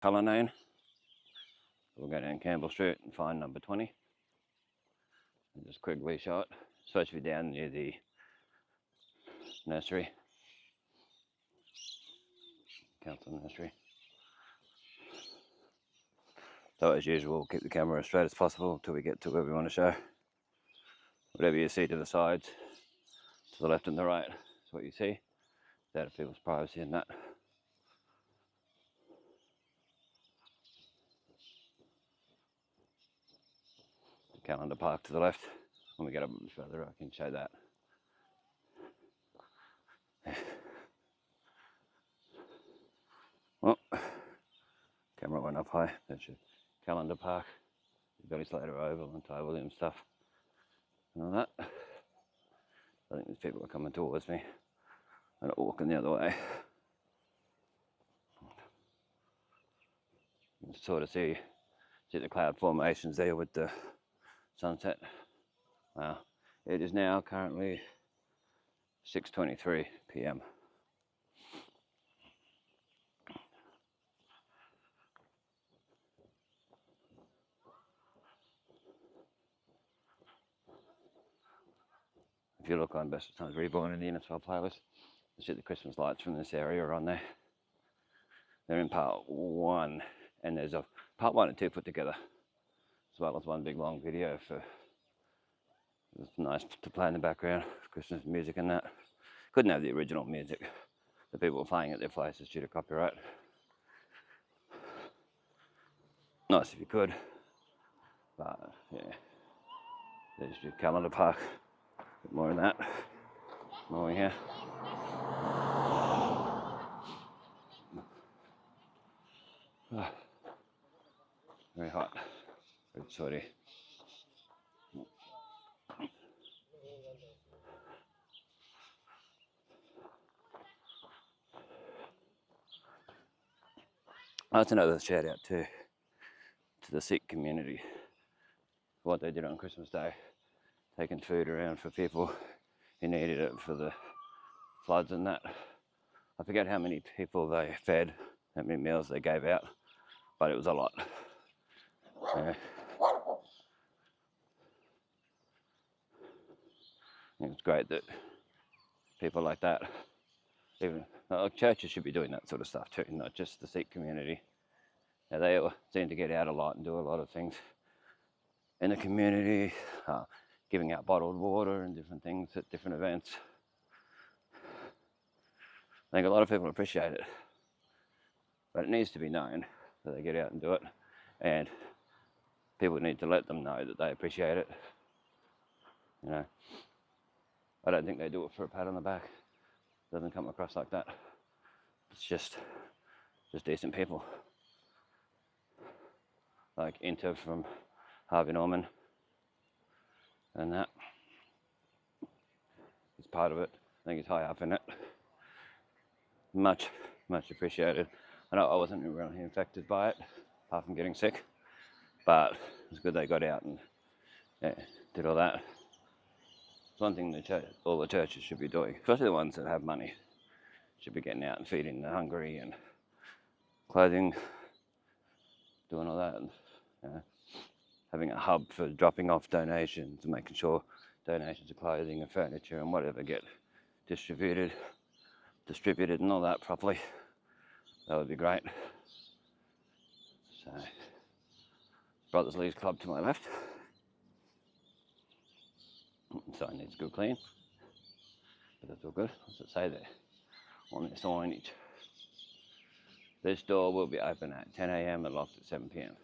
Cullinane. We'll go down Campbell Street and find number 20. And just quickly shot. It's supposed to be down near the nursery. Council nursery. So as usual, we'll keep the camera as straight as possible until we get to where we want to show. Whatever you see to the sides, to the left and the right, is what you see. It's out of people's privacy and that. The Calendar Park to the left. When we get up a bit further, I can show that. Well, camera went up high. That's your Calendar Park, Billy Slater Oval and Ty Williams stuff and all that. I think these people are coming towards me. I'm walking the other way. You can sort of see the cloud formations there with the sunset. Wow. It is now currently 6:23 p.m. If you look on Bestestimes Reborn in the Innisfail playlist, you see the Christmas lights from this area are on there. They're in part 1, and there's a part 1 and 2 put together, as well as one big long video for. It's nice to play in the background, Christmas music and that. Couldn't have the original music that people were playing at their places due to copyright. Nice if you could, but yeah. There's your Calendar Park. A bit more of that. More here. Oh, very hot. Very sweaty. That's another shout out to the Sikh community. What they did on Christmas Day, taking food around for people who needed it for the floods and that. I forget how many people they fed, how many meals they gave out, but it was a lot. Yeah. It's great that people like that, even churches should be doing that sort of stuff too, not just the Sikh community. Now, they all seem to get out a lot and do a lot of things in the community, giving out bottled water and different things at different events. I think a lot of people appreciate it, but it needs to be known that they get out and do it, and people need to let them know that they appreciate it. You know, I don't think they do it for a pat on the back. It doesn't come across like that. It's just decent people. Like Inter from Harvey Norman and that. He's part of it. I think he's high up in it. Much appreciated. I know I wasn't really infected by it, apart from getting sick, but it's good they got out and did all that. It's one thing all the churches should be doing, especially the ones that have money, should be getting out and feeding the hungry and clothing, doing all that, and having a hub for dropping off donations and making sure donations of clothing and furniture and whatever get distributed and all that properly. That would be great. So, Brothers Lee's Club to my left. Sign needs a good clean, but that's all good. What's it say there on the signage? This door will be open at 10 a.m. and locked at 7 p.m.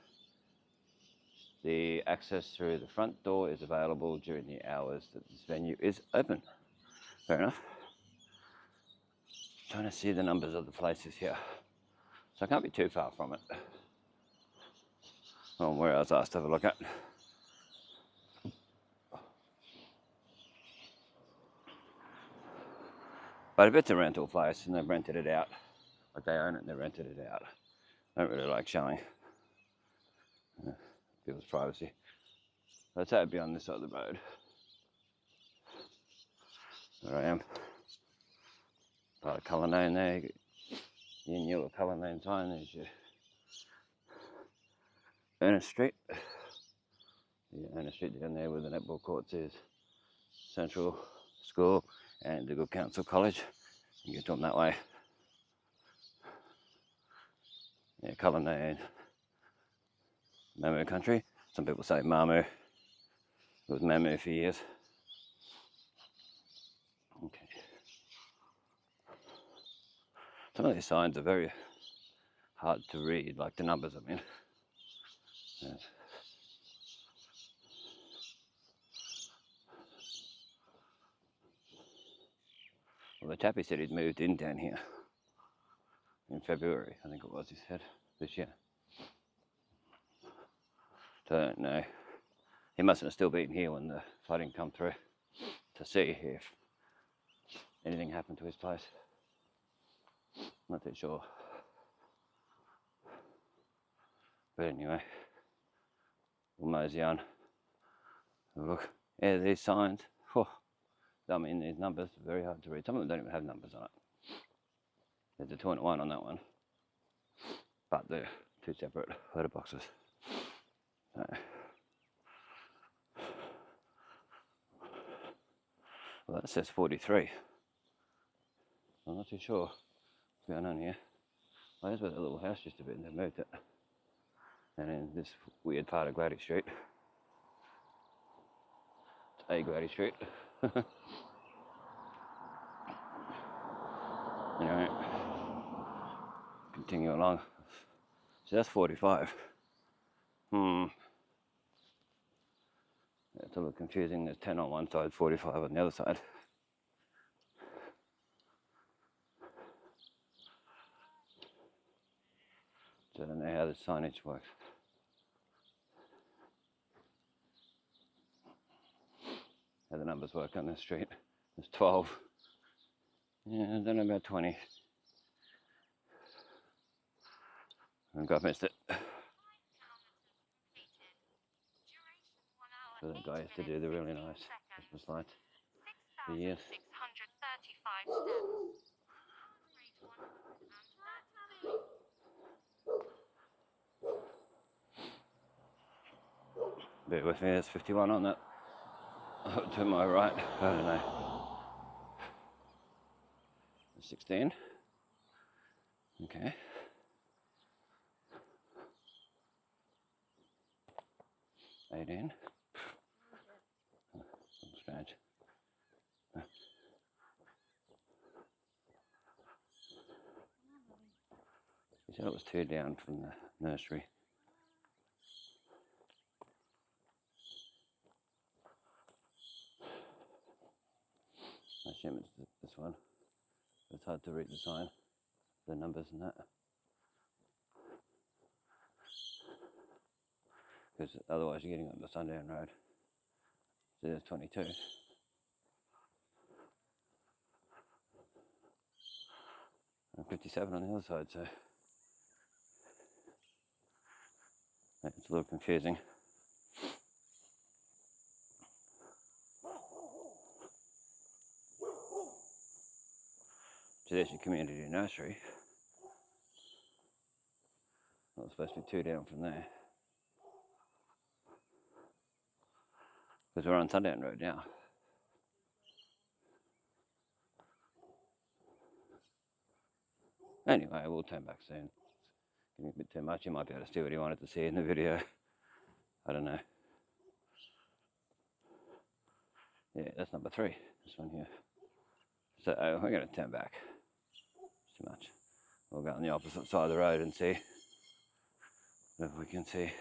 The access through the front door is available during the hours that this venue is open. Fair enough. Trying to see the numbers of the places here, so I can't be too far from it. Well, where I was asked to have a look at. But if it's a rental place and they've rented it out, like they own it and they rented it out, I don't really like showing people's privacy. Let's say it'd be on this side of the road. There I am. Part of Cullinane there. You knew a Cullinane sign. There's your Ernest Street. Yeah, Ernest Street down there where the netball courts is. Central School and the Good Council College. You get to them that way. Yeah, Cullinan, Mamu country. Some people say Mamu. It was Mamu for years. Okay. Some of these signs are very hard to read, like the numbers, I mean. Yeah. Well, the chappie said he'd moved in down here in February, I think it was, he said, this year. So I don't know. He mustn't have still been here when the flooding come through to see if anything happened to his place. Not too sure. But anyway, we'll mosey on. Look, yeah, these signs. Oh, I mean, these numbers are very hard to read. Some of them don't even have numbers on it. There's a 2 and a 1 on that one, but they're two separate letterboxes. So, well, that says 43. I'm not too sure what's going on here. Well, there's where the little house used to be, and they moved it. And in this weird part of Glady Street. It's A Glady Street. Anyway, continue along. So that's 45. It's a little confusing. There's 10 on one side, 45 on the other side. So I don't know how the signage works. How the numbers work on this street. There's 12. Yeah, I don't know about 20. I think I've missed it. So that guy used to do the really nice Christmas lights for years. Bear with me, there's 51 on that. To my right, I don't know. 16. Okay. 18. Strange. He said it was 2 down from the nursery. I assume it's this one. It's hard to read the sign, the numbers and that. Because otherwise you're getting on the Sundown Road. So there's 22. And 57 on the other side, so it's a little confusing. So there's your community nursery. Well, it's supposed to be 2 down from there. Because we're on Sundown Road now. Anyway, we'll turn back soon. It's getting a bit too much. You might be able to see what he wanted to see in the video. I don't know. Yeah, that's number 3. This one here. So we're going to turn back. It's too much. We'll go on the opposite side of the road and see if we can see.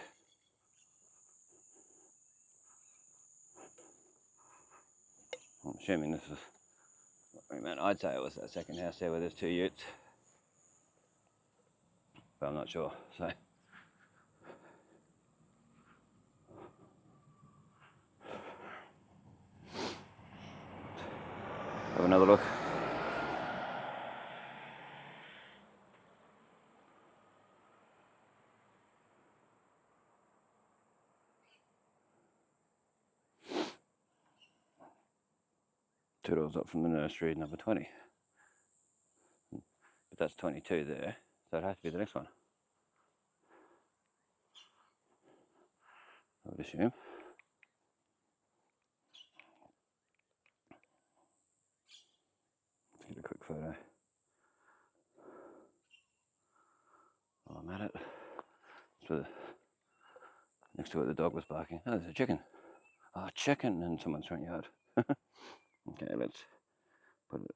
I'm assuming this is what we meant. I'd say it was that second house there where there's 2 utes. But I'm not sure, so. Have another look. Two doors up from the nursery, number 20. But that's 22 there, so it has to be the next one. I would assume. Let's get a quick photo. Oh, I'm at it. So next to it, the dog was barking. Oh, there's a chicken. Oh, chicken in someone's front yard. Okay, let's put it.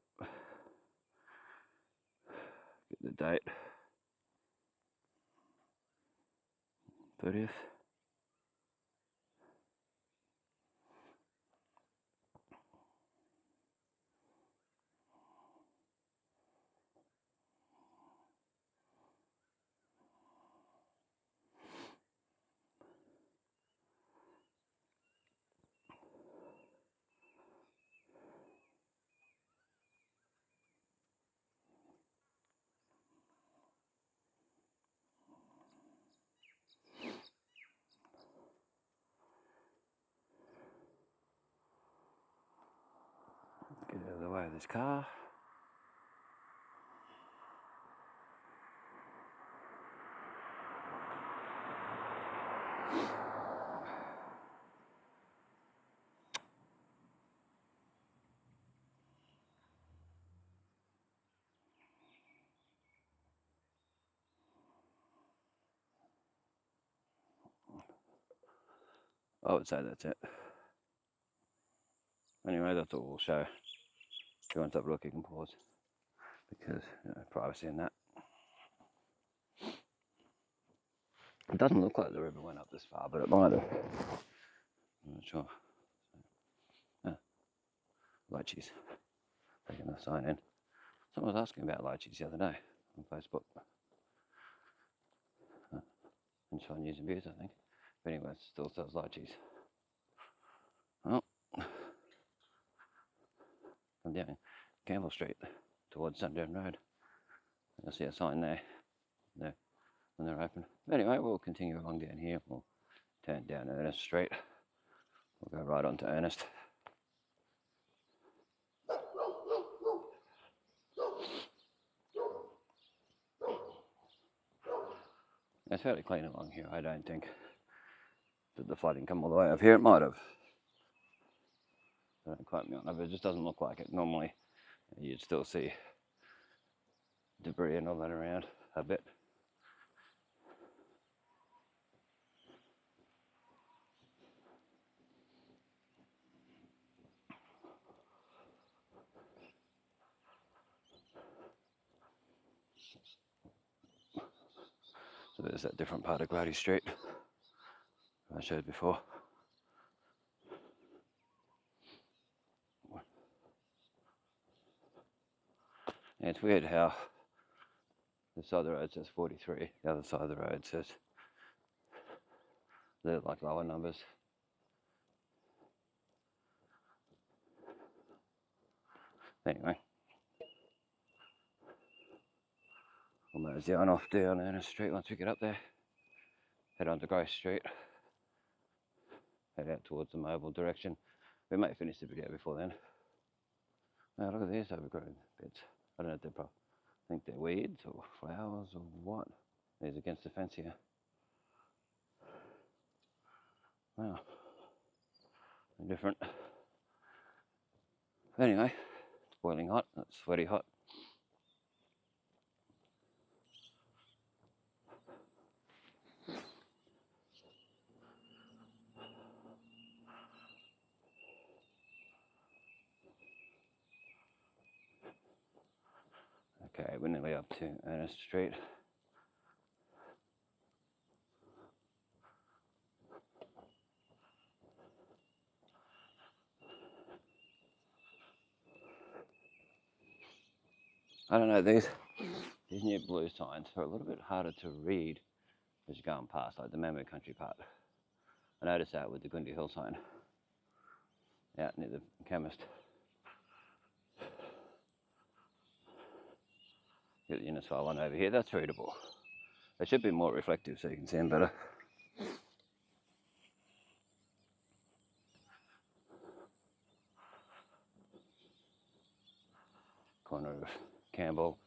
Get the date. 30th. Get out of the way of this car. I would say that's it. Anyway, that's all we'll show. If you want to have a look, you can pause. Because, privacy and that. It doesn't look like the river went up this far, but it might have. I'm not sure. Lychees. Taking the sign in. Someone was asking about lychees the other day on Facebook. Innisfail News and Views, I think. But anyway, it still sells lychees. Well, I'm down Campbell Street towards Sundown Road. You'll see a sign there when they're open. But anyway, we'll continue along down here. We'll turn down Ernest Street. We'll go right on to Ernest. It's fairly clean along here. I don't think that the flooding come all the way up here. It might have. Don't quote me on it, but it just doesn't look like it. Normally, you'd still see debris and all that around a bit. So there's that different part of Glady Street I showed before. And it's weird how this side of the road says 43, the other side of the road says they're like lower numbers. Anyway, we'll mosey on off down Ernest Street once we get up there. Head on to Grace Street. Head out towards the Mobile direction. We may finish the video before then. Now look at these overgrown bits. I don't know if they're I think they're weeds or flowers or what. These against the fence here. Wow. Different. Anyway, it's boiling hot. It's sweaty hot. Okay, we're nearly up to Ernest Street. I don't know, these new blue signs are a little bit harder to read as you're going past, like the Mammo Country part. I noticed that with the Gundy Hill sign out near the chemist. Get the Innisfail one over here, that's readable. They should be more reflective so you can see them better. Corner of Campbell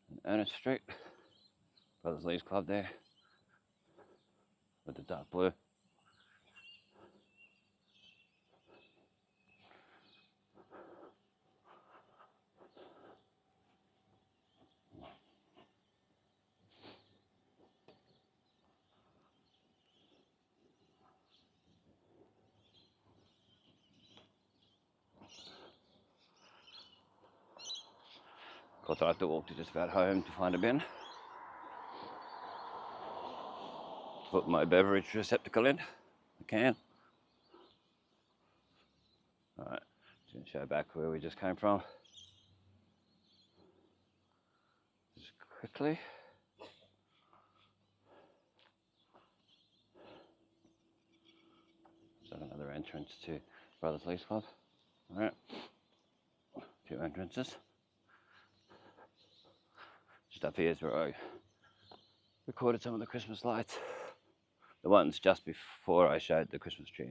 and Ernest Street. Brothers Lee's Club there with the dark blue. course, I have to walk to just about home to find a bin. Put my beverage receptacle in. I can. Alright, just going to show back where we just came from. Just quickly. So another entrance to Brothers Leagues Club. Alright, a few entrances. Just up here is where I recorded some of the Christmas lights. The ones just before I showed the Christmas tree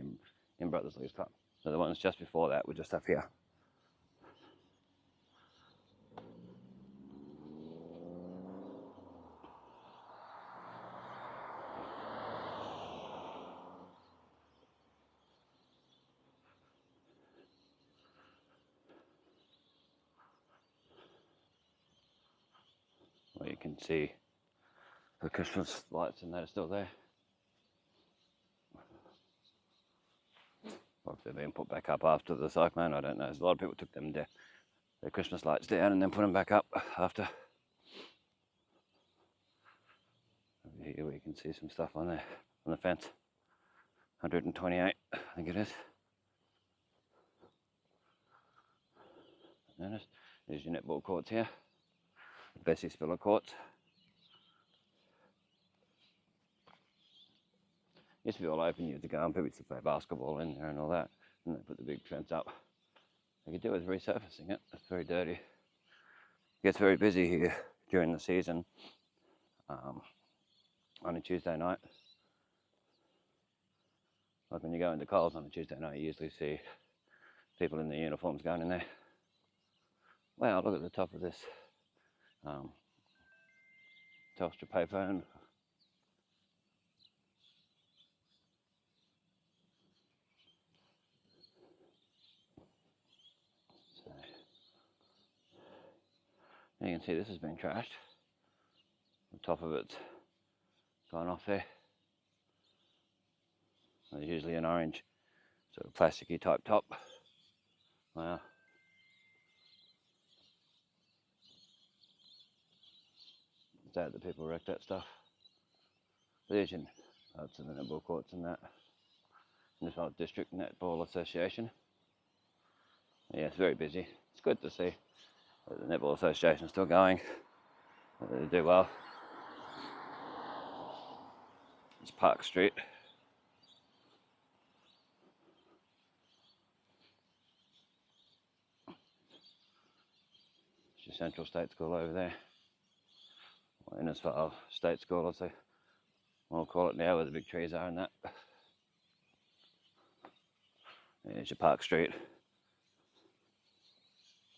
in Brothers Leagues Club. So the ones just before that were just up here. Where you can see the Christmas lights and that are still there. Or if they've been put back up after the cyclone, I don't know. A lot of people took them their Christmas lights down and then put them back up after. Over here we can see some stuff on there, on the fence. 128, I think it is. Notice, there's your netball courts here. Bestestimes courts. Used to be all open years ago and people used to play basketball in there and all that. And they put the big fence up. They could do with resurfacing it. It's very dirty. It gets very busy here during the season. On a Tuesday night. Like when you go into Coles on a Tuesday night, you usually see people in their uniforms going in there. Wow, look at the top of this Telstra payphone. So, you can see this has been trashed. The top of it's gone off there. There's usually an orange sort of plasticky type top. Wow. Sad that people wreck that stuff. There's your that's in the netball courts and that. Innisfail District Netball Association. Yeah, it's very busy. It's good to see that the Netball Association is still going. They do well. It's Park Street. It's your Central State School over there. Or Innisfail State School, as they all call it now, where the big trees are and that. There's your Park Street.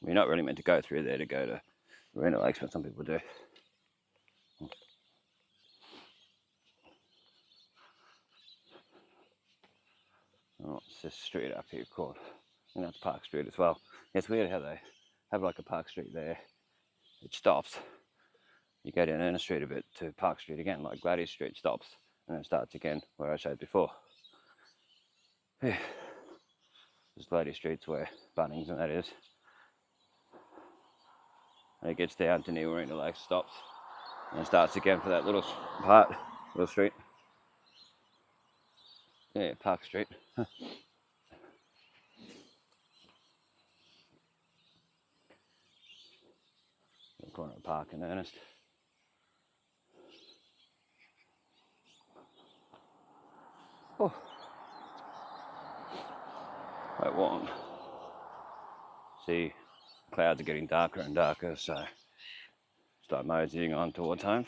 You're not really meant to go through there to go to Marina Lakes, but some people do. What's this street up here called? And that's Park Street as well. It's weird how they have like a Park Street there. It stops. You go down Ernest Street a bit to Park Street again, like Gladys Street stops and then starts again where I showed before. Yeah. There's Gladys Street's where Bunnings and that is. And it gets down to near Marina Lakes, stops, and then starts again for that little part, little street. Yeah, Park Street. Corner of Park and Ernest. Oh, quite warm. See, clouds are getting darker and darker, so start moseying on towards home.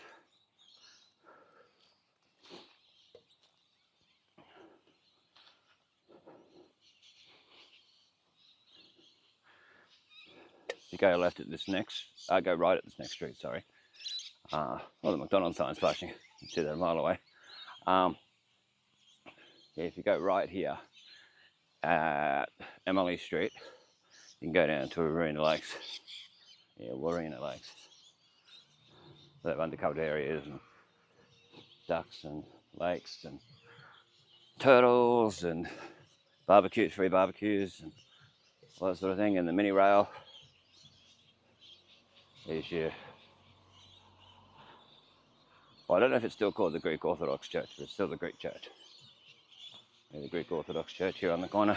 You go left at this next, go right at this next street, sorry. Well, the McDonald's sign's flashing, you can see that a mile away. Yeah, if you go right here at Emily Street, you can go down to Marina Lakes. Yeah, Marina Lakes. They have undercovered areas and ducks and lakes and turtles and barbecues, free barbecues and all that sort of thing, and the mini rail. is your, well, I don't know if it's still called the Greek Orthodox Church, but it's still the Greek Church. Yeah, the Greek Orthodox Church here on the corner.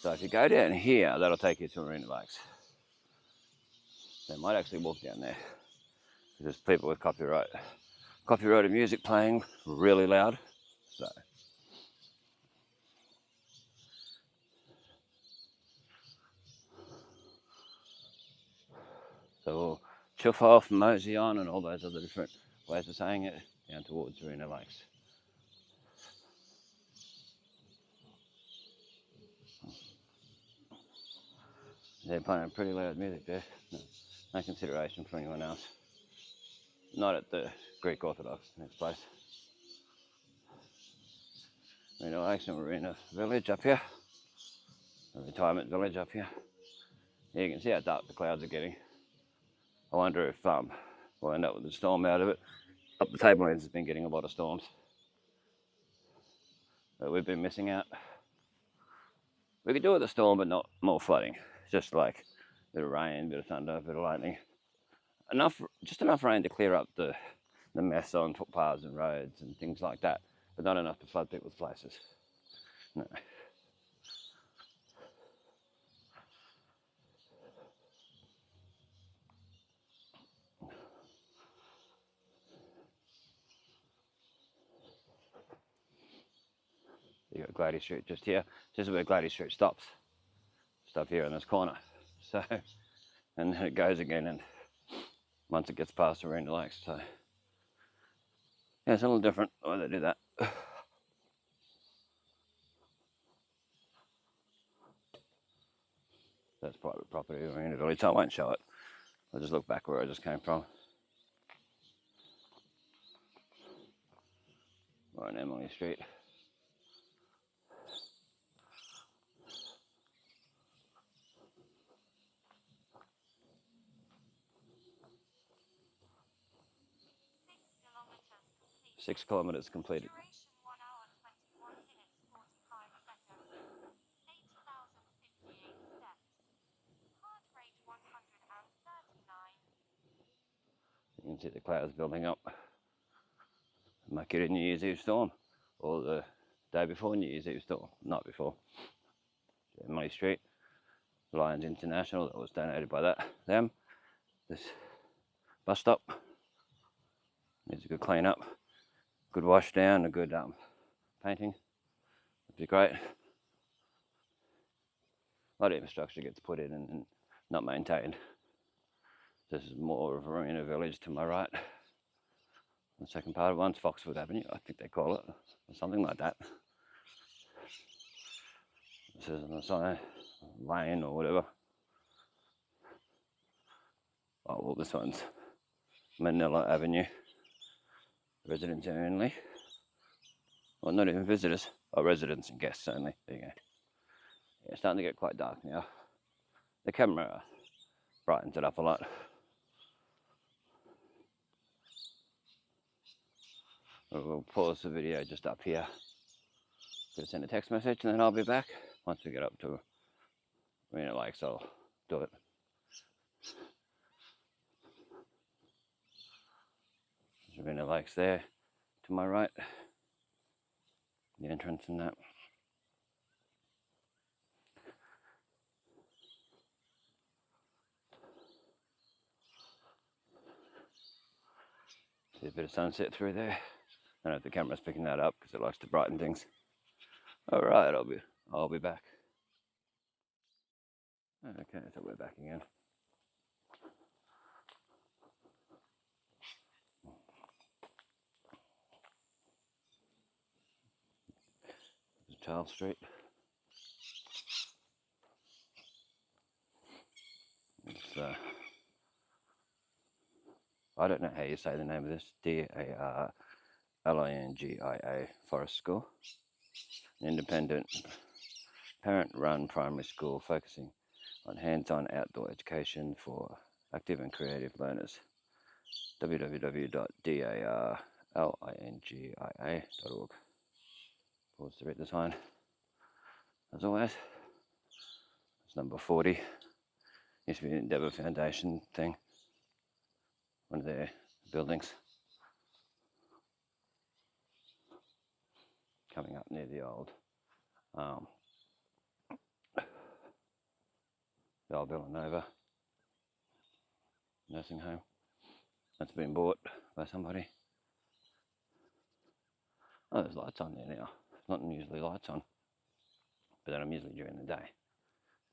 So if you go down here, that'll take you to Marina Lakes. They might actually walk down there. There's people with copyrighted music playing really loud. So we'll chuff off, mosey on, and all those other different ways of saying it, down towards Marina Lakes. They're playing pretty loud music there. No consideration for anyone else. Not at the Greek Orthodox next place. Marina Lakes and Marina Village up here. A retirement village up here. Yeah, you can see how dark the clouds are getting. I wonder if we'll end up with a storm out of it. Up the tablelands has been getting a lot of storms. But we've been missing out. We could do with a storm, but not more flooding. Just like a bit of rain, a bit of thunder, a bit of lightning. Just enough rain to clear up the mess on footpaths and roads and things like that, but not enough to flood people's places. No. You got Glady Street just here. This is where Glady Street stops. Stop here in this corner. So, and then it goes again, and once it gets past Marina Lakes. So, yeah, it's a little different the way they do that. That's private property in Marina Village. I won't show it. I'll just look back where I just came from. We're on Emily Street. Six kilometres completed. You can see the clouds building up. Might get a New Year's Eve storm, or the day before New Year's Eve storm, night before. Emily Street, Lions International, that was donated by them. This bus stop needs a good clean up, good wash down, a good painting. Would be great. A lot of infrastructure gets put in and not maintained. This is more of a Marina Village to my right. The second part of one's Foxwood Avenue, I think they call it, or something like that. This is on the side, lane or whatever. Oh, well, this one's Manila Avenue. Residents only. Well, not even visitors. Oh, residents and guests only. There you go. Yeah, it's starting to get quite dark now. The camera brightens it up a lot. We'll pause the video just up here. Gonna send a text message and then I'll be back. Once we get up to Marina Lakes, I'll do it. There's Marina Lakes there to my right. The entrance and that. See a bit of sunset through there. I don't know if the camera's picking that up because it likes to brighten things. All right, I'll be back. Okay, so we're back again. Charles Street. It's I don't know how you say the name of this. DARLINGIA Forest School. An independent parent-run primary school focusing on hands-on outdoor education for active and creative learners. www.darlingia.org. Pause to read the sign. As always, it's number 40 Used to be an Endeavour Foundation thing, one of their buildings. Coming up near the old Villanova nursing home. That's been bought by somebody. Oh, there's lights on there now. There's not usually lights on, but then I'm usually during the day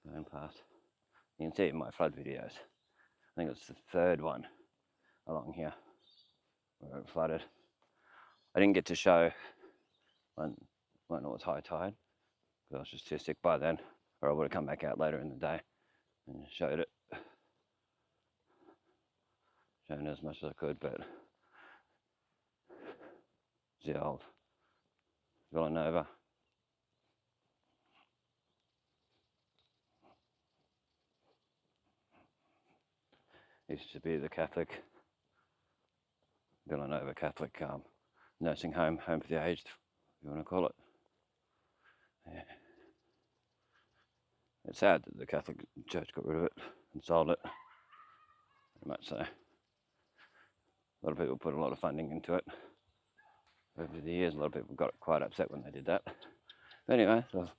going past. You can see it in my flood videos. I think it's the third one along here where it flooded. I didn't get to show when it was high tide because I was just too sick by then, or I would have come back out later in the day and showed it. Shown as much as I could, but it's the old Villanova. Used to be the Catholic Villanova Catholic nursing home for the aged, if you want to call it. Yeah. It's sad that the Catholic Church got rid of it and sold it. Very much so. A lot of people put a lot of funding into it over the years. A lot of people got quite upset when they did that. But anyway, the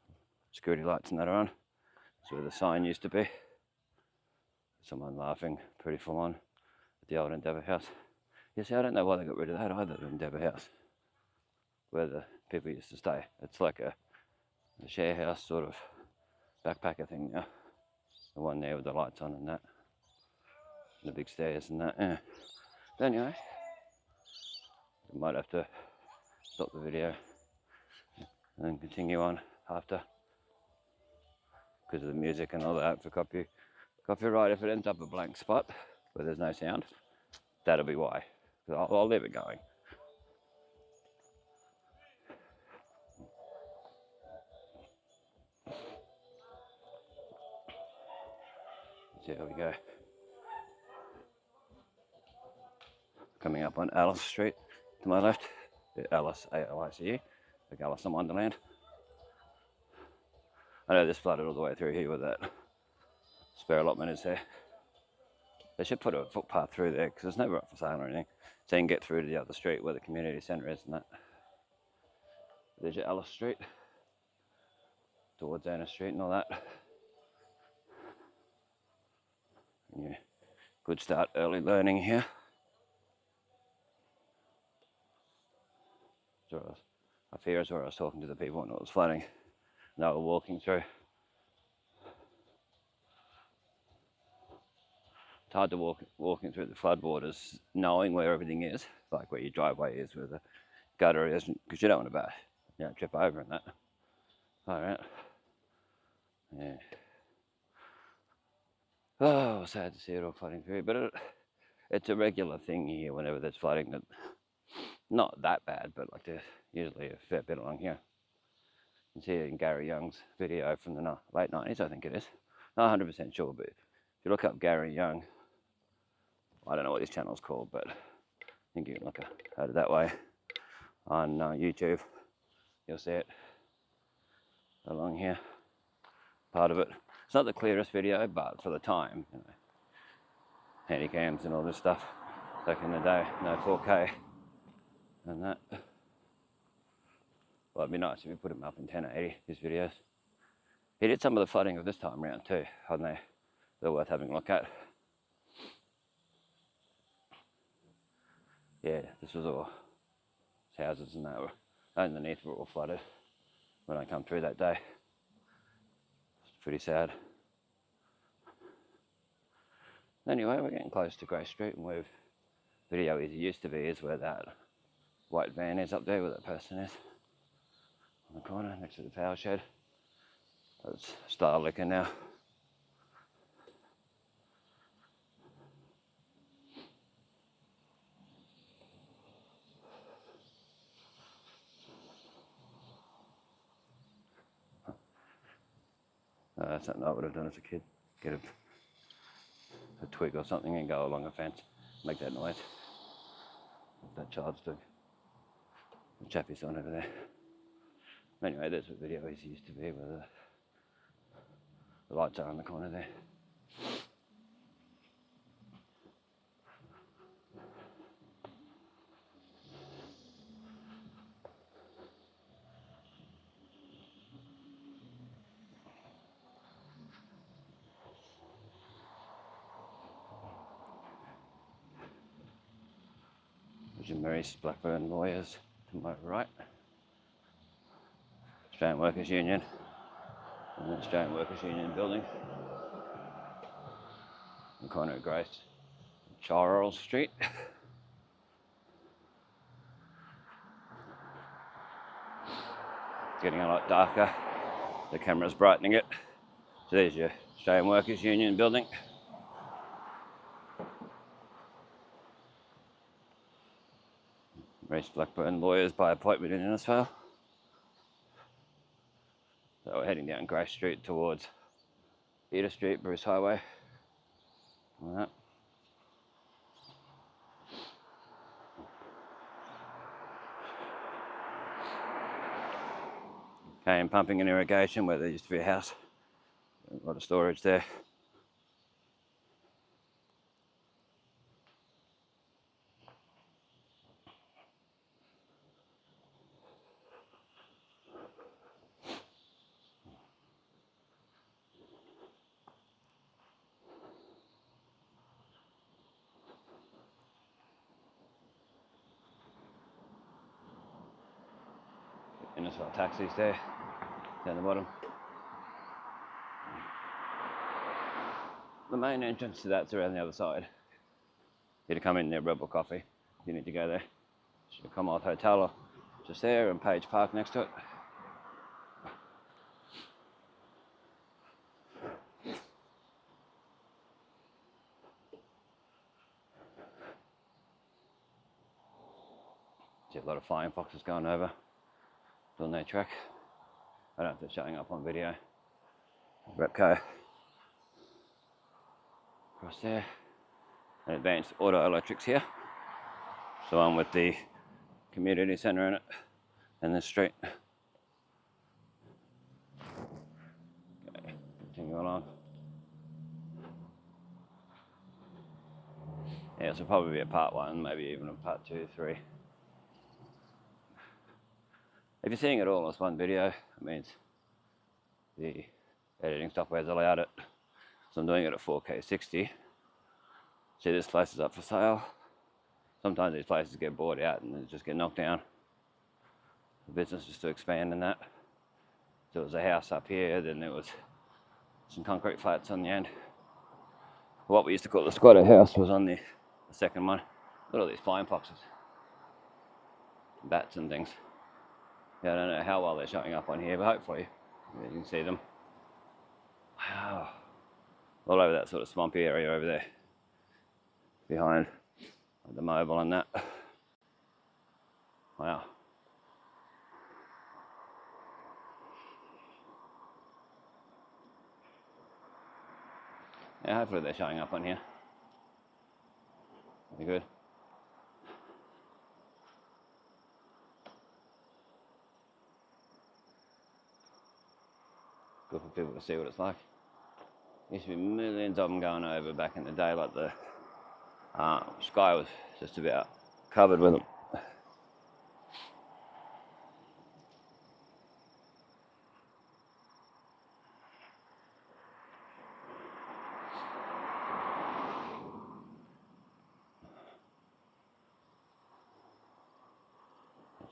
security lights and that are on. That's where the sign used to be. Someone laughing pretty full on at the old Endeavour House. You see, I don't know why they got rid of that either, the Endeavour House, where the people used to stay. It's like a share house sort of backpacker thing now. The one there with the lights on and that. And the big stairs and that, yeah. But anyway, we might have to stop the video and then continue on after because of the music and all that for copyright. If it ends up a blank spot where there's no sound, that'll be why. I'll leave it going. So here we go. Coming up on Alice Street to my left. Alice, A-L-I-C-E, like Alice in Wonderland. I know this flooded all the way through here with that spare allotment is there. They should put a footpath through there because there's no road for sale or anything. So you can get through to the other street where the community centre is and that. There's your Alice Street, towards Anna Street and all that. And yeah, good start early learning here. So up here is where I was talking to the people when it was flooding. And they were walking through. It's hard to walking through the floodwaters knowing where everything is, like where your driveway is, where the gutter is, because you don't want to trip over and that. All right. Yeah. Oh, sad to see it all flooding through, but it's a regular thing here whenever there's flooding. That not that bad, but like there's usually a fair bit along here. You can see it in Gary Young's video from the late 90s, I think it is. Not 100% sure, but if you look up Gary Young, I don't know what his channel's called, but I think you can look at it that way on YouTube. You'll see it along here, part of it. It's not the clearest video, but for the time, you know, handy cams and all this stuff back in the day, no 4K and that. Well, it'd be nice if you put them up in 1080, his videos. He did some of the flooding of this time around too, and they're worth having a look at. Yeah, this was all houses and that were underneath were all flooded when I come through that day. It's pretty sad. Anyway, we're getting close to Grey Street, and where video as it used to be is where that white van is up there, where that person is. On the corner next to the power shed. That's Star Liquor now. That's something I would have done as a kid. Get a twig or something and go along a fence, make that noise. That child's doing. The chappie's on over there. Anyway, there's what video is used to be, where the lights are on the corner there. Jim Mary's Blackburn Lawyers to my right. Australian Workers Union. And the Australian Workers Union building. The corner of Grace Charles Street. Getting a lot darker. The camera's brightening it. So there's your Australian Workers Union building. Mary's Blackburn Lawyers by appointment in Innisfail. So we're heading down Grace Street towards Peter Street, Bruce Highway. Like that. Okay, pumping and irrigation where there used to be a house. A lot of storage there. Innisfail taxis there, down the bottom. The main entrance to that's around the other side. You need to come in there, Rebel Coffee. You need to go there. Should come off Hotel or just there, and Page Park next to it. See a lot of flying foxes going over, doing their track. I don't know if they're showing up on video. Repco across there. And Advanced Auto Electrics here. It's the one with the community centre in it and the street. Okay, continue along. Yeah, this will probably be a part 1, maybe even a part 2, 3. If you're seeing it all as one video, it means the editing software has allowed it. So I'm doing it at 4K 60. See, this place is up for sale. Sometimes these places get bought out and they just get knocked down. The business is to expand in that. So there was a house up here, then there was some concrete flats on the end. What we used to call the squatter house was on the second one. Look at all these flying foxes. Bats and things. Yeah, I don't know how well they're showing up on here, but hopefully you can see them. Wow. All over that sort of swampy area over there. Behind the mobile and that. Wow. Yeah, hopefully they're showing up on here. That'd be good. Good for people to see what it's like. Used to be millions of them going over back in the day, like the sky was just about covered with them.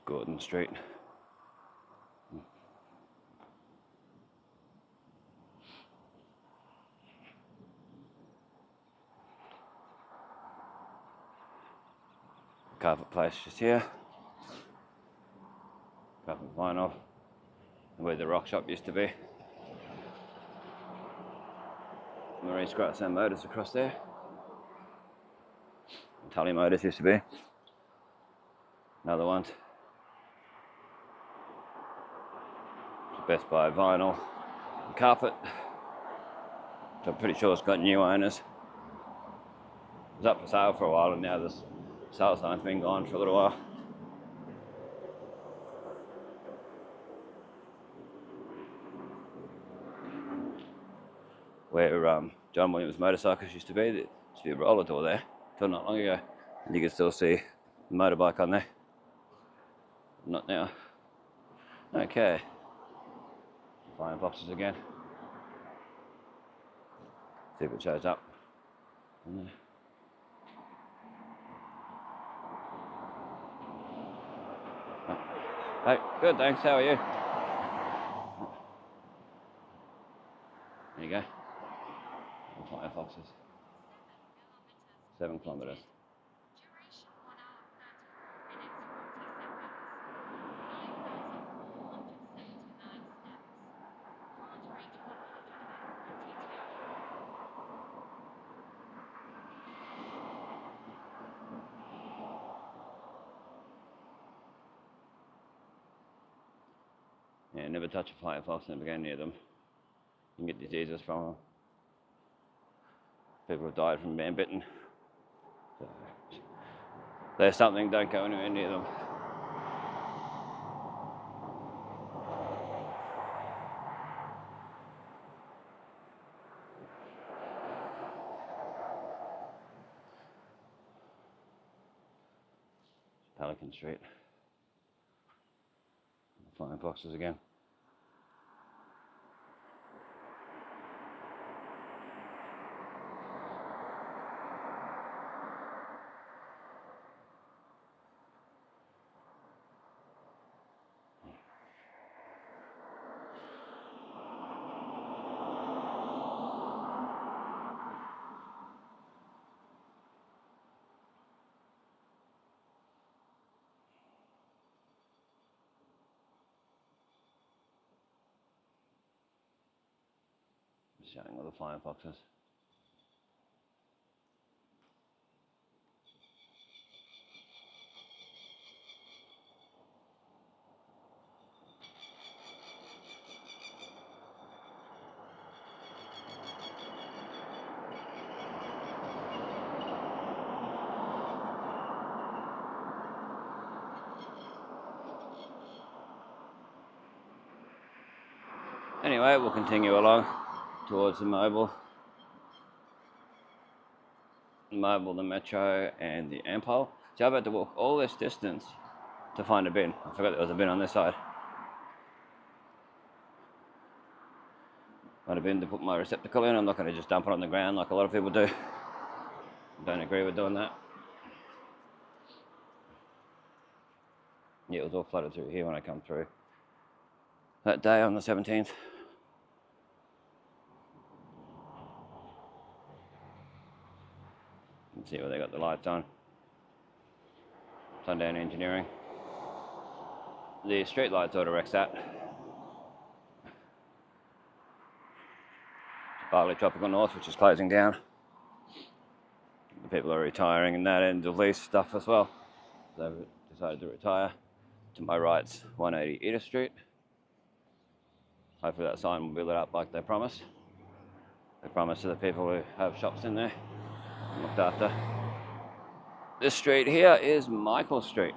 Gordon Street. Carpet place just here. Carpet vinyl. Where the rock shop used to be. Marine Scratch and Motors across there. Tully Motors used to be. Another one. Best Buy vinyl. Carpet. Which I'm pretty sure it's got new owners. It was up for sale for a while and now this sale sign's been gone for a little while. Where John Williams Motorcycles used to be, there used to be a roller door there till not long ago. And you can still see the motorbike on there. Not now. Okay. Flying foxes again. See if it shows up. Hey, good, thanks. How are you? There you go. Flying foxes. 7 kilometres. Yeah, never touch a flying fox, never go near them. You can get diseases from them. People have died from being bitten. So, there's something, don't go anywhere near them. Pelican Street. Flying foxes again. Showing all the flying foxes. Anyway, we'll continue along towards the mobile, the metro, and the Ampol. So I've had to walk all this distance to find a bin. I forgot there was a bin on this side. Find a bin to put my receptacle in. I'm not going to just dump it on the ground like a lot of people do. Don't agree with doing that. Yeah, it was all flooded through here when I come through that day on the 17th. You can see where they got the lights on. Sundown Engineering. The street lights auto wrecks that. Barley Tropical North, which is closing down. The people are retiring in that end of lease stuff as well. They've decided to retire. To my right's 180 Edith Street. Hopefully that sign will be lit up like they promised. They promised to the people who have shops in there and looked after. This street here is Michael Street.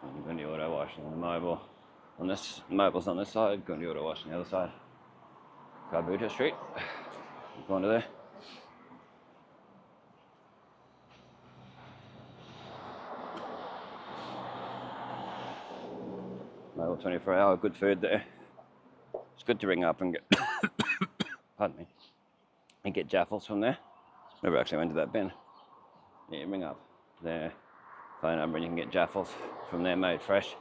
And Gundy Auto Wash on the mobile. On this mobile's on this side, Gundy Auto Wash on the other side. Carbuta Street. Go on to there. Mobile 24-hour, good food there. It's good to ring up and get pardon me, and get jaffles from there. Never actually went to that bin. Yeah, ring up their phone number and you can get jaffles from there made fresh.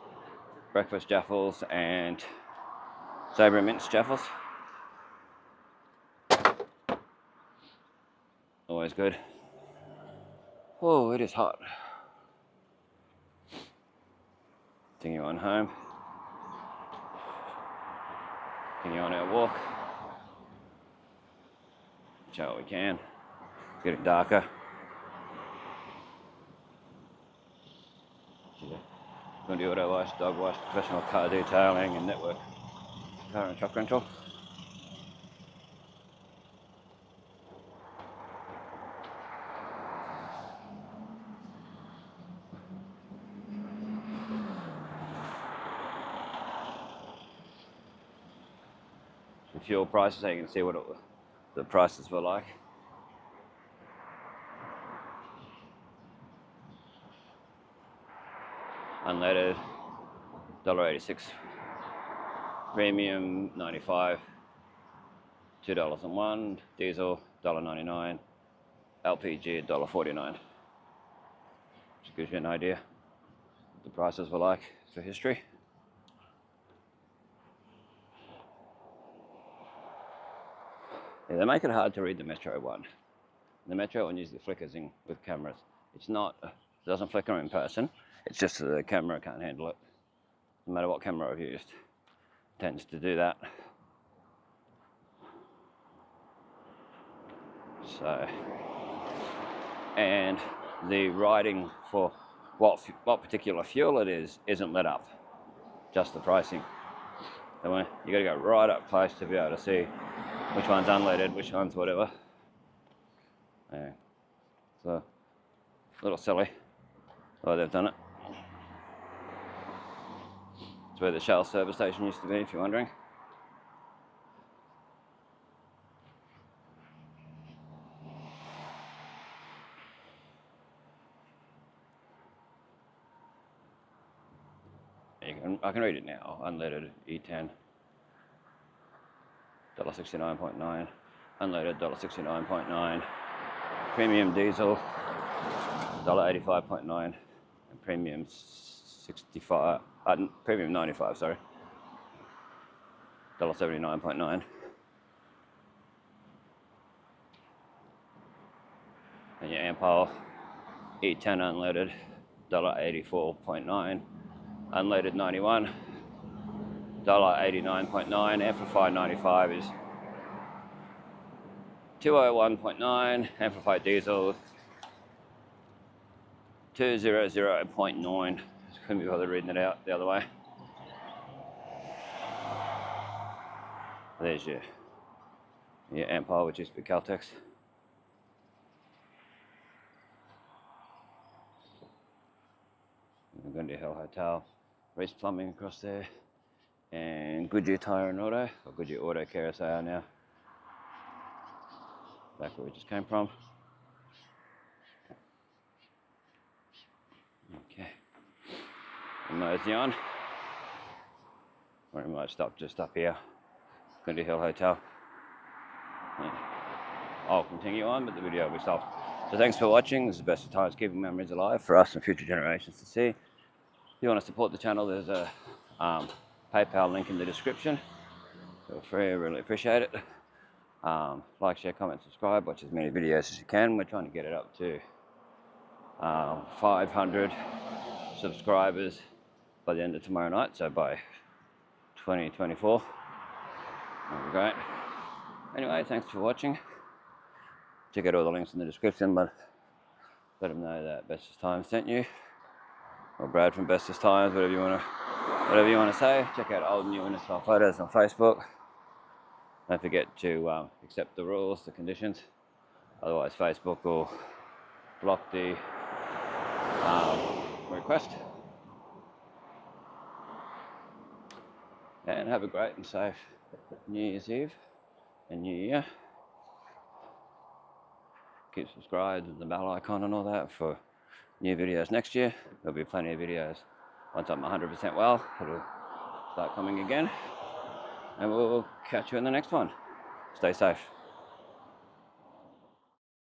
Breakfast jaffles and sober mince jaffles. Always good. Oh, it is hot. Continue on home. Continue on our walk. Show what we can. It's getting darker. Gundy Auto Wash, Dog Wash, Professional Car Detailing and Network Car and Truck Rental. Some fuel prices so you can see what the prices were like. Unleaded, $1.86. Premium, $95. $2.01. Diesel, $1.99. LPG $1.49. Which gives you an idea what the prices were like for history. Yeah, they make it hard to read the Metro one. The Metro one usually flickers in with cameras. It's not, it doesn't flicker in person. It's just that the camera can't handle it. No matter what camera I've used, it tends to do that. So, and the writing for what particular fuel it is isn't lit up, just the pricing. So you got to go right up close to be able to see which one's unleaded, which one's whatever. Yeah. So, a little silly the way they've done it. It's where the Shell service station used to be, if you're wondering. I can read it now. Unleaded E10, $1.69.9. Unleaded $1.69.9. Premium diesel, $1.85.9. And premium 65. Premium 95. Sorry. $1.79.9. And your Ampol E10 unleaded, $1.84.9. Unleaded 91, $1.89.9. Amplified 95 is $2.01.9. Amplified diesel 200.9. Couldn't be bothered reading it out the other way. There's your Ampol, which is for Caltex. We're going to Hill Hotel, Reese Plumbing across there, and Goodyear Tire and Auto, or Goodyear Auto Care as they are now. Back where we just came from. Okay. And mosey on. Or we might stop just up here. Goodyear Hill Hotel. Yeah. I'll continue on, but the video will be stopped. So thanks for watching. This is Best of Times, keeping memories alive for us and future generations to see. If you want to support the channel, there's a PayPal link in the description. Feel free, I really appreciate it. Like, share, comment, subscribe, watch as many videos as you can. We're trying to get it up to 500 subscribers by the end of tomorrow night, so by 2024. That'll be great. Anyway, thanks for watching. Check out all the links in the description, but let them know that Bestestimes sent you, or Brad from Bestestimes, whatever you want to say. Check out old and new Innisfail photos on Facebook. Don't forget to accept the rules, the conditions. Otherwise, Facebook will block the request. And have a great and safe New Year's Eve and New Year. Keep subscribed with the bell icon and all that for new videos next year. There'll be plenty of videos. Once I'm 100% well, it'll start coming again. And we'll catch you in the next one. Stay safe.